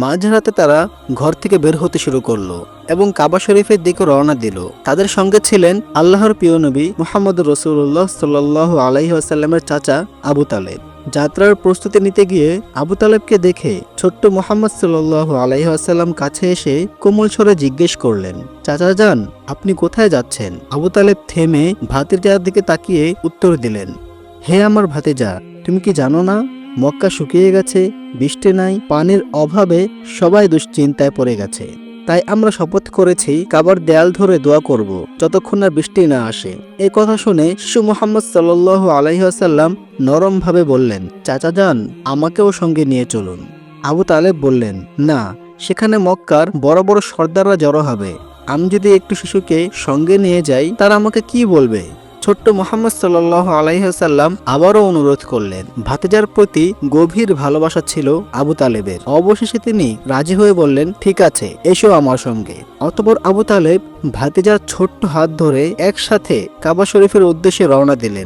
মাঝরাতে তারা ঘর থেকে বের হতে শুরু করলো এবং কাবা শরীফের দিকে রওনা দিল। তাদের সঙ্গে ছিলেন আল্লাহর প্রিয় নবী মুহাম্মদ রাসূলুল্লাহ সাল্লাল্লাহু আলাইহি ওয়াসাল্লামের চাচা আবু তালেব। যাত্রার প্রস্তুতি নিতে গিয়ে আবু তালেবকে দেখে ছোট্ট মুহাম্মদ সাল্লাল্লাহু আলাইহি ওয়াসাল্লাম কাছে এসে কোমল স্বরে জিজ্ঞেস করলেন, চাচা যান, আপনি কোথায় যাচ্ছেন? আবু তালেব থেমে ভাতিজার দিকে তাকিয়ে উত্তর দিলেন, হে আমার ভাতিজা, তুমি কি জানো না, মক্কা শুকিয়ে গেছে, বৃষ্টি নাই, পানির অভাবে সবাই দুশ্চিন্তায় পড়ে গেছে। তাই আমরা শপথ করেছি কাবার দেয়াল ধরে দোয়া করব যতক্ষণ না বৃষ্টি না আসে। এই কথা শুনে শিশু মুহাম্মদ সাল্লাল্লাহু আলাইহি ওয়াসাল্লাম নরম ভাবে বললেন, চাচা যান, আমাকেও সঙ্গে নিয়ে চলুন। আবু তালেব বললেন, না, সেখানে মক্কার বড় বড় সর্দাররা জড়ো হবে, আমি যদি একটু শিশুকে সঙ্গে নিয়ে যাই তারা আমাকে কি বলবে? ছোট্ট মুহাম্মদ সাল্লাল্লাহু আলাইহি ওয়াসাল্লাম আবারও অনুরোধ করলেন। ভাতিজার প্রতি গভীর ভালোবাসা ছিল আবু তালেবের। অবশেষে তিনি রাজি হয়ে বললেন, ঠিক আছে, এসো আমার সঙ্গে। অতঃপর আবু তালেব ভাতিজার ছোট্ট হাত ধরে একসাথে কাবা শরীফের উদ্দেশ্যে রওনা দিলেন।